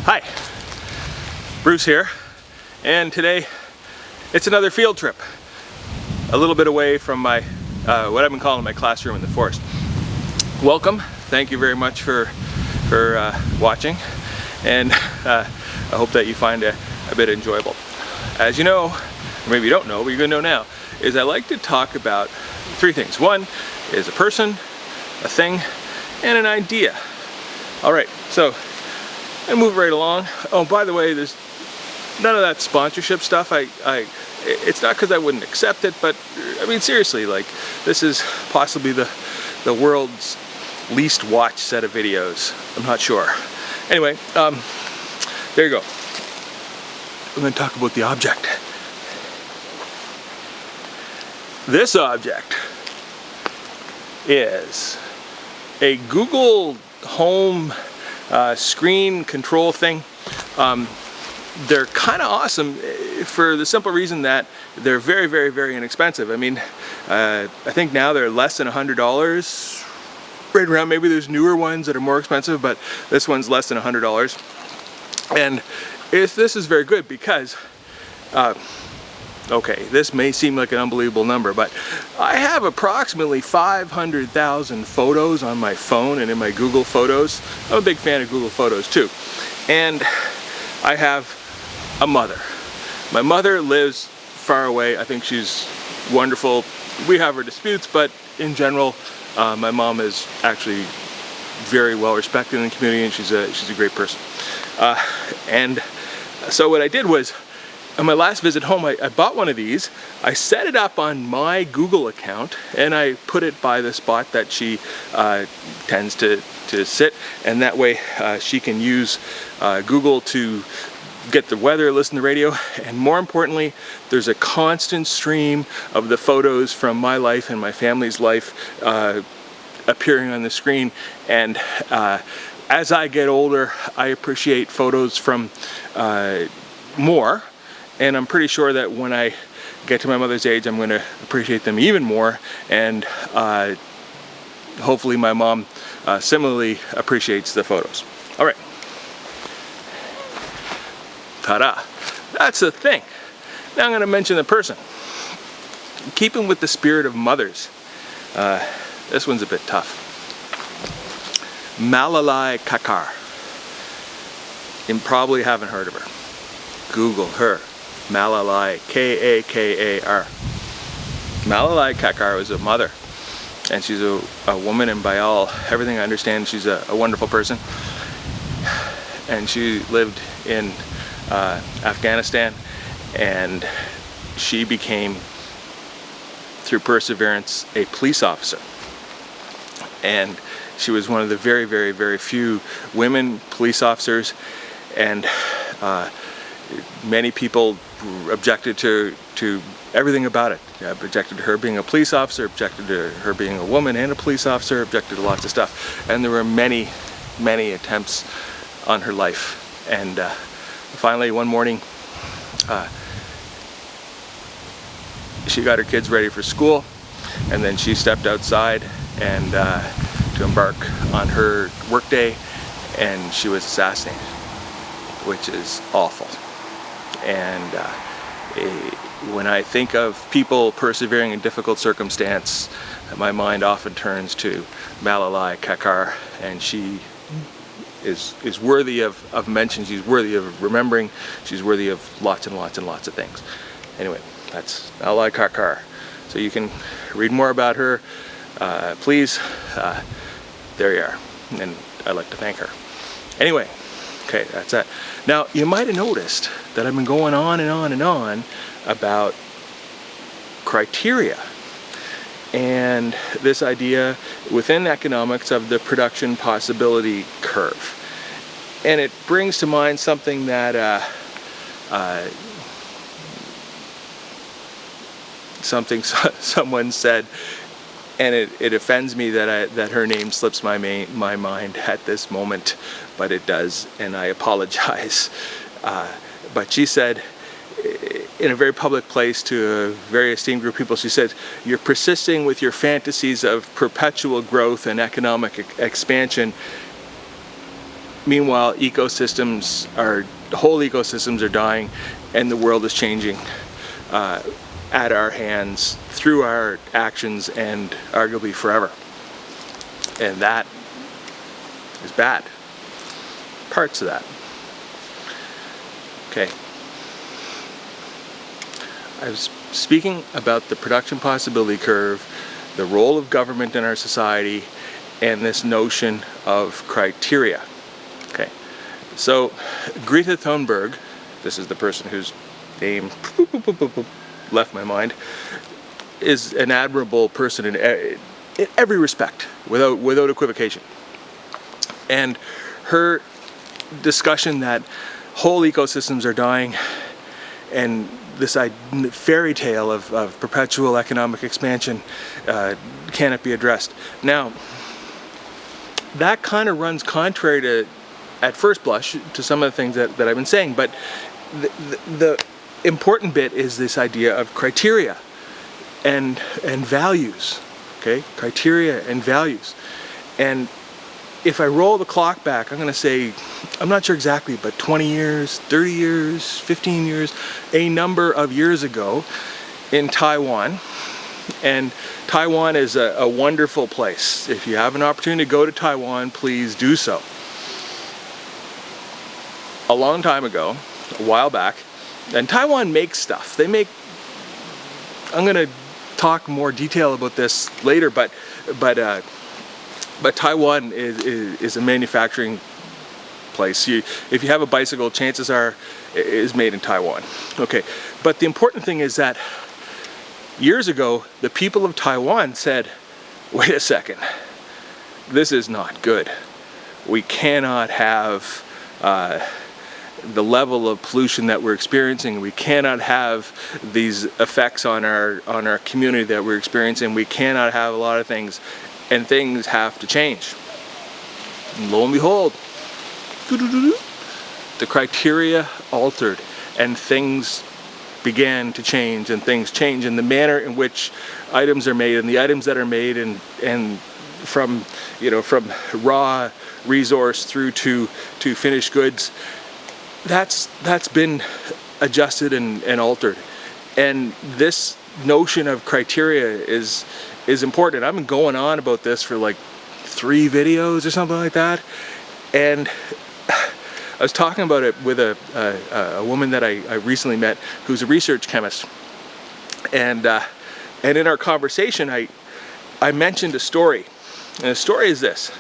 Hi, Bruce here, and today it's another field trip, a little bit away from my what I've been calling my classroom in the forest. Welcome, thank you very much for watching, and I hope that you find it a bit enjoyable. As you know, or maybe you don't know, but you're gonna know now, is I like to talk about three things. One is a person, a thing, and an idea. All right, so I move right along. Oh, by the way, there's none of that sponsorship stuff. It's not because I wouldn't accept it, but I mean seriously, like this is possibly the world's least watched set of videos. I'm not sure. Anyway, there you go. I'm going to talk about the object. This object is a Google Home screen control thing. They're kind of awesome for the simple reason that they're very, very, very inexpensive. I mean, I think now they're less than $100, right around. Maybe there's newer ones that are more expensive, but this one's less than $100. And this is very good because, okay, this may seem like an unbelievable number, but I have approximately 500,000 photos on my phone and in my Google Photos. I'm a big fan of Google Photos too. And I have a mother. My mother lives far away. I think she's wonderful. We have our disputes, but in general, my mom is actually very well respected in the community, and she's a great person. And so what I did was, on my last visit home, I bought one of these. I set it up on my Google account, and I put it by the spot that she tends to sit, and that way she can use Google to get the weather, listen to the radio, and more importantly, there's a constant stream of the photos from my life and my family's life appearing on the screen. And as I get older, I appreciate photos from more, and I'm pretty sure that when I get to my mother's age, I'm going to appreciate them even more, and hopefully my mom similarly appreciates the photos. All right. Ta-da! That's the thing. Now I'm going to mention the person. Keeping with the spirit of mothers, this one's a bit tough. Malalai Kakar. You probably haven't heard of her. Google her. Malalai, K-A-K-A-R. Malalai Kakar was a mother, and she's a woman, and by everything I understand, she's a wonderful person. And she lived in Afghanistan, and she became, through perseverance, a police officer. And she was one of the very, very, very few women police officers, and many people objected to everything about it. Objected to her being a police officer, objected to her being a woman and a police officer, objected to lots of stuff. And there were many, many attempts on her life. And finally, one morning, she got her kids ready for school, and then she stepped outside and to embark on her workday, and she was assassinated, which is awful. And when I think of people persevering in difficult circumstance, my mind often turns to Malalai Kakar, and she is worthy of mention. She's worthy of remembering. She's worthy of lots and lots and lots of things. Anyway, that's Malalai Kakar. So you can read more about her, please. There you are. And I'd like to thank her. Anyway, okay, that's that. Now, you might have noticed that I've been going on and on and on about criteria and this idea within economics of the production possibility curve. And it brings to mind something that someone said, and it offends me that her name slips my mind at this moment, but it does, and I apologize. But she said, in a very public place to a very esteemed group of people. She said, "You're persisting with your fantasies of perpetual growth and economic expansion. Meanwhile, whole ecosystems are dying, and the world is changing at our hands through our actions and arguably forever." And that is bad. Parts of that. Okay. I was speaking about the production possibility curve, the role of government in our society, and this notion of criteria. Okay. So Greta Thunberg, this is the person whose name left my mind, is an admirable person in every respect, without equivocation. And her discussion that whole ecosystems are dying and this fairy tale of perpetual economic expansion cannot be addressed. Now, that kind of runs contrary to, at first blush, to some of the things that I've been saying, but the important bit is this idea of criteria and values. Okay, criteria and values. And if I roll the clock back, I'm going to say, I'm not sure exactly, but 20 years, 30 years, 15 years, a number of years ago in Taiwan. And Taiwan is a wonderful place. If you have an opportunity to go to Taiwan, please do so. A long time ago, a while back, and Taiwan makes stuff. They make, I'm going to talk more detail about this later, but Taiwan is a manufacturing place. If you have a bicycle, chances are it is made in Taiwan. Okay, but the important thing is that years ago, the people of Taiwan said, wait a second, this is not good. We cannot have the level of pollution that we're experiencing. We cannot have these effects on our community that we're experiencing. We cannot have a lot of things, and things have to change. And lo and behold, the criteria altered, and things began to change, and things change in the manner in which items are made, and the items that are made, and from raw resource through to finished goods. That's been adjusted and altered, and this notion of criteria is important. I've been going on about this for like 3 videos or something like that, and I was talking about it with a woman that I recently met who's a research chemist, and in our conversation I mentioned a story, and the story is this: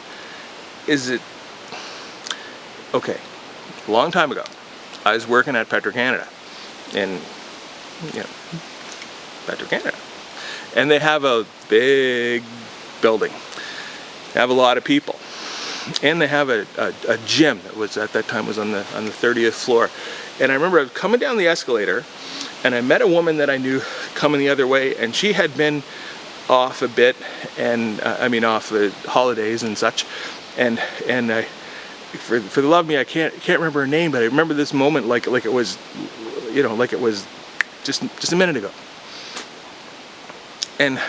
okay, a long time ago, I was working at Petro-Canada, and Petro-Canada, and they have a big building. They have a lot of people, and they have a gym that was at that time was on the 30th floor. And I remember I was coming down the escalator, and I met a woman that I knew coming the other way, and she had been off a bit, and off holidays and such, and I. For the love of me, I can't remember her name, but I remember this moment like it was, like it was just a minute ago. And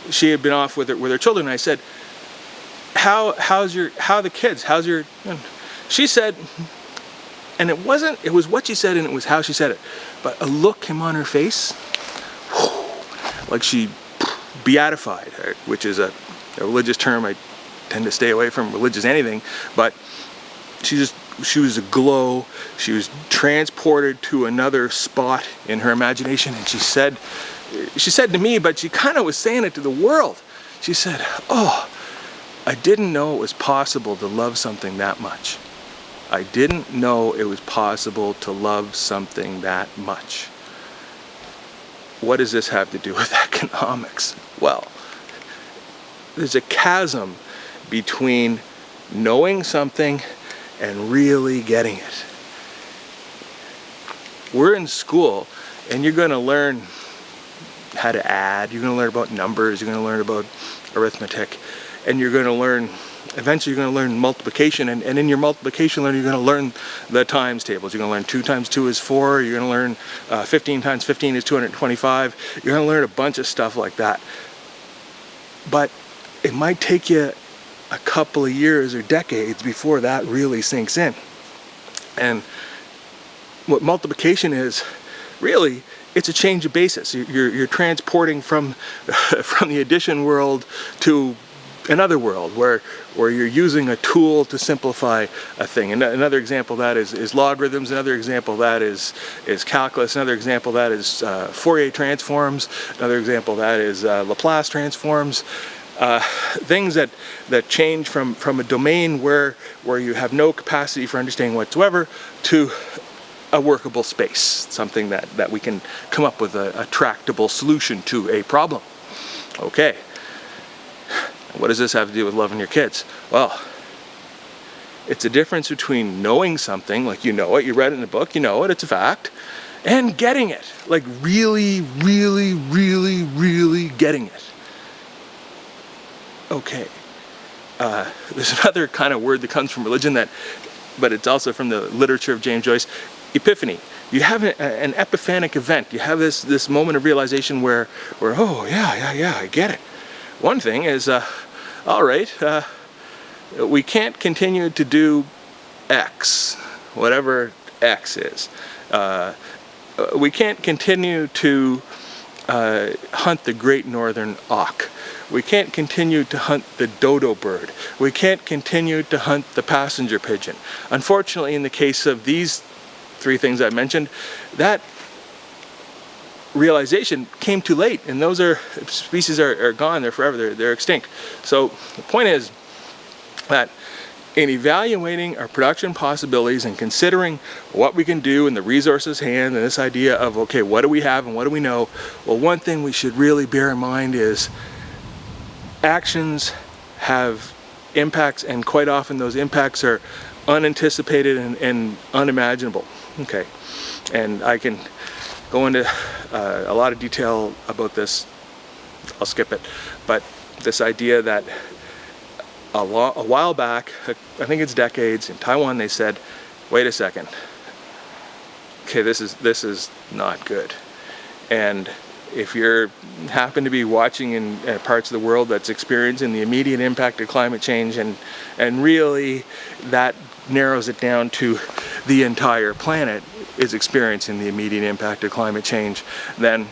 she had been off with her children. And I said, how are the kids? How's your? She said, and it was what she said, and it was how she said it. But a look came on her face, like she beatified, which is a religious term. I tend to stay away from religious anything, but she was aglow. She was transported to another spot in her imagination, and she said to me, but she kind of was saying it to the world. She said, "Oh, I didn't know it was possible to love something that much. I didn't know it was possible to love something that much." What does this have to do with economics? Well, there's a chasm between knowing something and really getting it. We're in school, and you're going to learn how to add, you're going to learn about numbers, you're going to learn about arithmetic, and you're going to learn eventually you're going to learn multiplication, and in your multiplication learning, you're going to learn the times tables. You're going to learn 2 times 2 is 4. You're going to learn 15 times 15 is 225. You're going to learn a bunch of stuff like that. But it might take you a couple of years or decades before that really sinks in. And what multiplication is, really, it's a change of basis. You're transporting from the addition world to another world where you're using a tool to simplify a thing. And another example of that is logarithms. Another example of that is calculus. Another example of that is Fourier transforms. Another example of that is Laplace transforms. Things that change from a domain where you have no capacity for understanding whatsoever to a workable space, something that we can come up with a tractable solution to a problem. Okay. What does this have to do with loving your kids? Well, it's a difference between knowing something, like you know it, you read it in the book, you know it, it's a fact, and getting it, like really, really, really, really getting it. Okay. There's another kind of word that comes from religion but it's also from the literature of James Joyce, epiphany. You have an epiphanic event. You have this moment of realization where oh yeah, I get it. One thing is, all right, we can't continue to do X, whatever X is. We can't continue to hunt the great northern auk. We can't continue to hunt the dodo bird. We can't continue to hunt the passenger pigeon. Unfortunately, in the case of these 3 things I mentioned, that realization came too late, and those species are gone. They're forever. They're extinct. So the point is that in evaluating our production possibilities and considering what we can do and the resources at hand, and this idea of, okay, what do we have and what do we know? Well, one thing we should really bear in mind is actions have impacts, and quite often those impacts are unanticipated and unimaginable. Okay, and I can go into a lot of detail about this. I'll skip it, but this idea that a while back, I think it's decades, in Taiwan they said, wait a second, okay, this is not good. And if you happen to be watching in parts of the world that's experiencing the immediate impact of climate change, and really that narrows it down to the entire planet is experiencing the immediate impact of climate change, then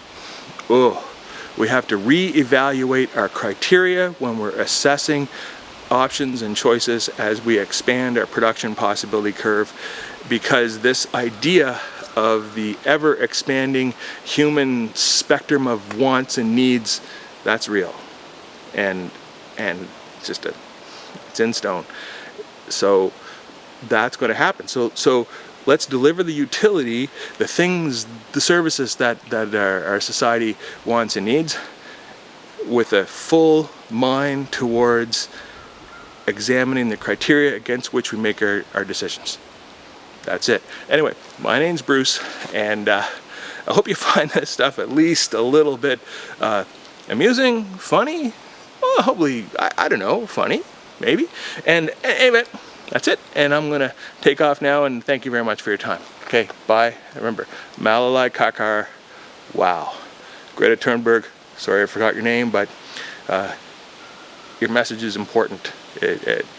we have to re-evaluate our criteria when we're assessing options and choices as we expand our production possibility curve, because this idea of the ever expanding human spectrum of wants and needs, that's real, and it's in stone. So that's going to happen. So let's deliver the utility, the things, the services that our society wants and needs, with a full mind towards examining the criteria against which we make our decisions. That's it. Anyway, my name's Bruce, and I hope you find this stuff at least a little bit amusing, funny, well, hopefully, I don't know, funny, maybe. And anyway, that's it. And I'm going to take off now, and thank you very much for your time. Okay, bye. Remember, Malalai Kakar, wow. Greta Thunberg, sorry I forgot your name, but your message is important,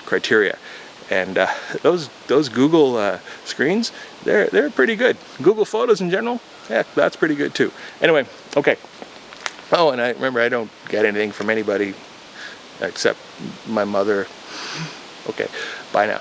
criteria. And those Google screens, they're pretty good. Google Photos in general, yeah, that's pretty good too. Anyway, okay. Oh, and I don't get anything from anybody except my mother. Okay, bye now.